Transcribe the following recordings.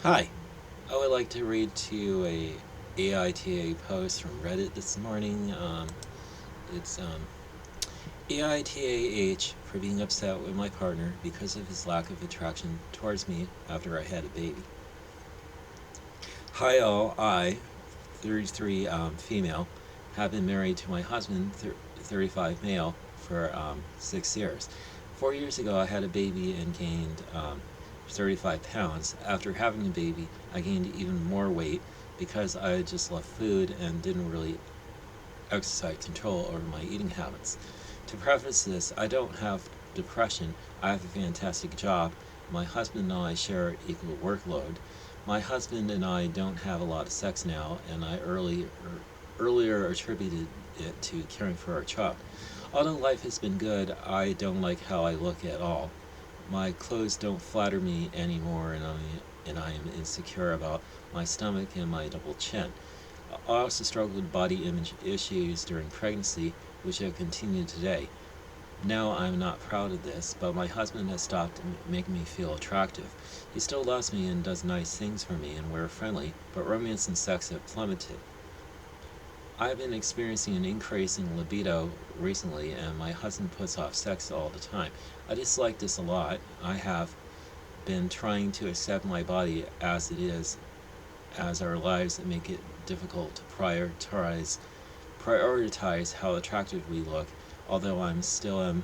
Hi, I would like to read to you a AITA post from Reddit this morning. It's AITAH for being upset with my partner because of his lack of attraction towards me after I had a baby. Hi all, I, 33 female, have been married to my husband, 35 male, for 6 years. 4 years ago, I had a baby and gained 35 pounds. After having a baby, I gained even more weight because I just loved food and didn't really exercise control over my eating habits. To preface this, I don't have depression. I have a fantastic job. My husband and I share equal workload. My husband and I don't have a lot of sex now, and I earlier attributed it to caring for our child. Although life has been good, I don't like how I look at all. My clothes don't flatter me anymore, and I am insecure about my stomach and my double chin. I also struggled with body image issues during pregnancy, which have continued today. Now I'm not proud of this, but my husband has stopped making me feel attractive. He still loves me and does nice things for me, and we're friendly, but romance and sex have plummeted. I've been experiencing an increase in libido recently, and my husband puts off sex all the time. I dislike this a lot. I have been trying to accept my body as it is, as our lives make it difficult to prioritize how attractive we look, although I'm still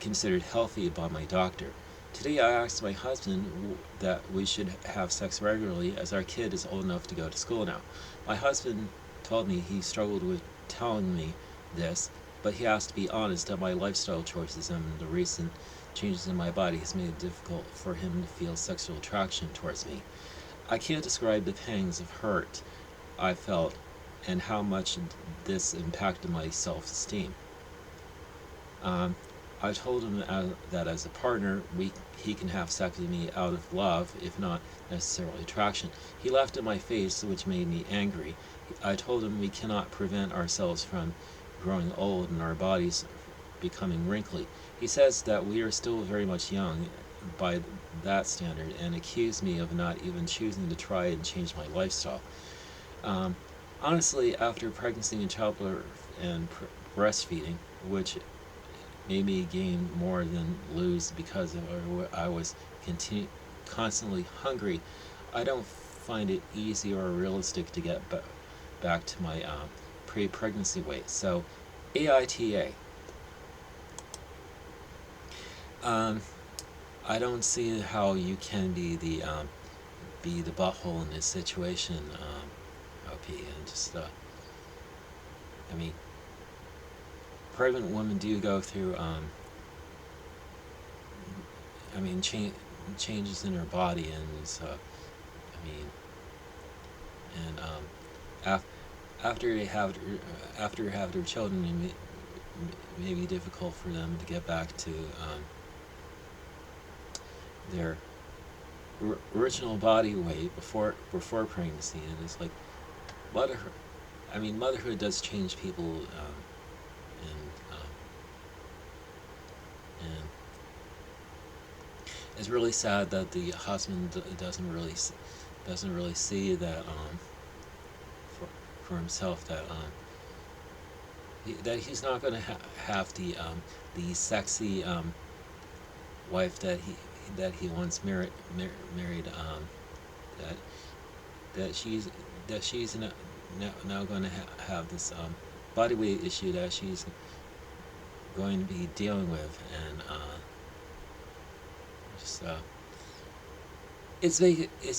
considered healthy by my doctor. Today I asked my husband that we should have sex regularly as our kid is old enough to go to school now. My husband told me he struggled with telling me this, but he has to be honest that my lifestyle choices and the recent changes in my body has made it difficult for him to feel sexual attraction towards me. I can't describe the pangs of hurt I felt and how much this impacted my self-esteem. Um, I told him that as a partner, he can have sex with me out of love, if not necessarily attraction. He laughed in my face, which made me angry. I told him we cannot prevent ourselves from growing old and our bodies becoming wrinkly. He says that we are still very much young by that standard and accused me of not even choosing to try and change my lifestyle. Um, Honestly, after pregnancy and childbirth and breastfeeding, which made me gain more than lose because I was constantly hungry, I don't find it easy or realistic to get back to my pre-pregnancy weight. So, AITA. Um, I don't see how you can be the butthole in this situation, OP, and just I mean, pregnant women do go through I mean, changes in her body, and so I mean, and af- after they have after they have their children, it may be difficult for them to get back to their original body weight before pregnancy, and it's like motherhood. I mean, motherhood does change people, and it's really sad that the husband doesn't really see that for himself that that he's not going to have the sexy wife that he once married that that she's now going to have this body weight issue that she's going to be dealing with, and just it's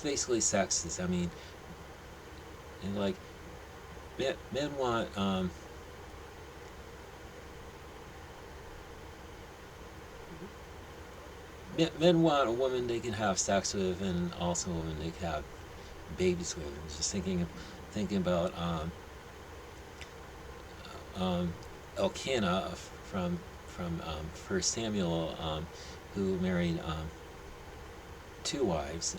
basically sexist. I mean, and like men want men want a woman they can have sex with, and also a woman they can have babies with. And just thinking about Elkanah from First Samuel, who married two wives.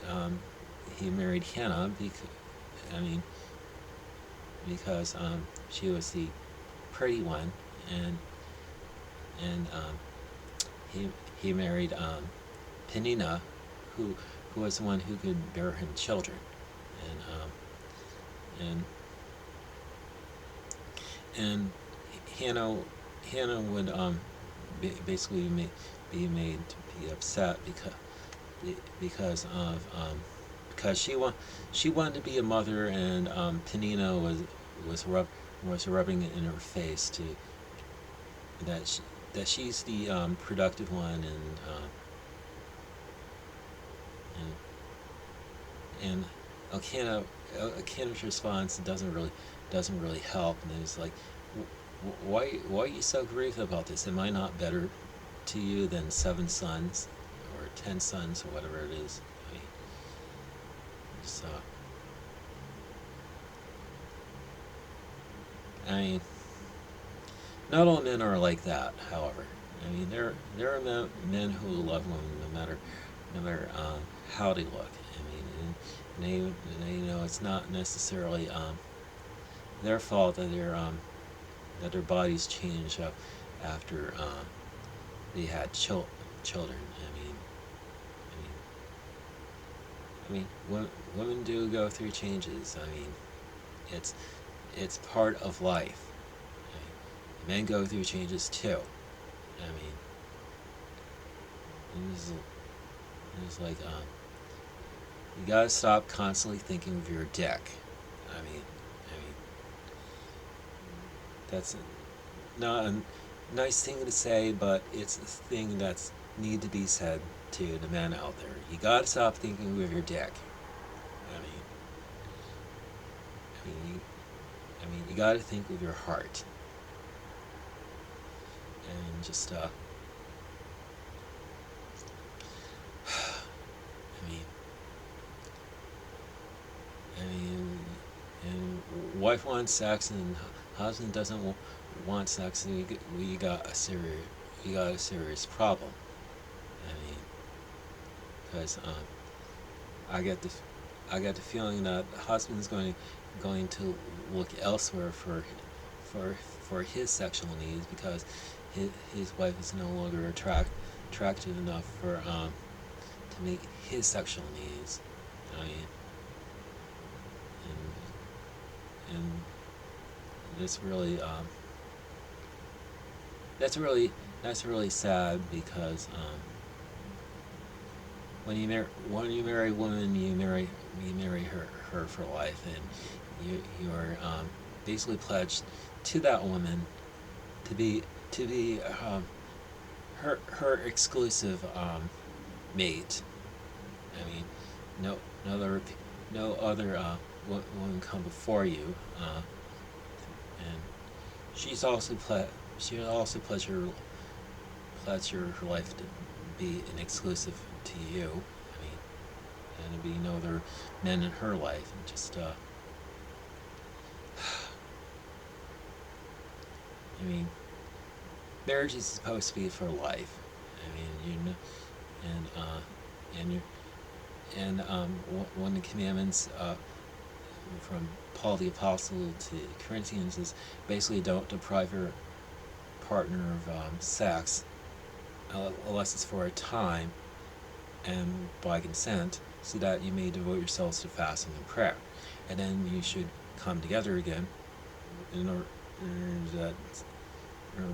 He married Hannah I mean, because she was the pretty one, and and he married Penina, who who was the one who could bear him children, and and Hannah Hannah would basically be made to be upset because she wanted to be a mother, and Penina was rubbing it in her face to that she's the productive one, and Elkanah's response doesn't really help, and it's like, why are you so grieved about this? Am I not better to you than 7 sons or 10 sons or whatever it is? I mean, just, I mean, not all men are like that. However, I mean, there are men who love women no matter how they look. I mean, and they know it's not necessarily their fault that their bodies change up after they had children. Women do go through changes. I mean, it's part of life. Men go through changes too. I mean, it's like you gotta stop constantly thinking of your dick. I mean, that's not a nice thing to say, but it's a thing that's need to be said to the men out there. You gotta stop thinking of your dick. I mean, you gotta think with your heart, and just I mean, I mean, and wife wants sex and husband doesn't want sex, and we got a serious problem. I mean, because I get the I get the feeling that the husband's going to look elsewhere for his sexual needs, because his wife is no longer attractive enough to meet his sexual needs. I mean, and that's really that's really sad, because when you marry a woman, you marry her for life, and you're basically pledged to that woman to be her exclusive mate. I mean, no other woman come before you, and she's also pledged her life to be an exclusive to you. I mean, and to be no other men in her life, and just I mean, marriage is supposed to be for life. I mean, you know, and you one of the commandments from Paul the Apostle to Corinthians is basically don't deprive your partner of sex unless it's for a time and by consent, so that you may devote yourselves to fasting and prayer, and then you should come together again in order to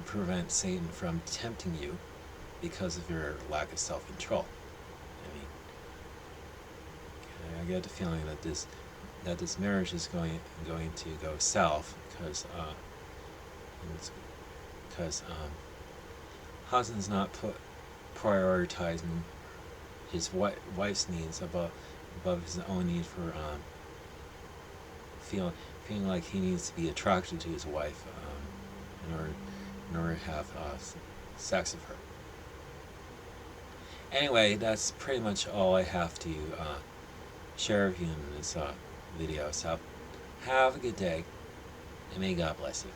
prevent Satan from tempting you because of your lack of self-control. I mean, I get the feeling that this marriage is going to go south, because husband's not prioritizing his wife's needs above his own need for feeling like he needs to be attracted to his wife in order to have sex with her. Anyway, that's pretty much all I have to share with you in this video. So have a good day, and may God bless you.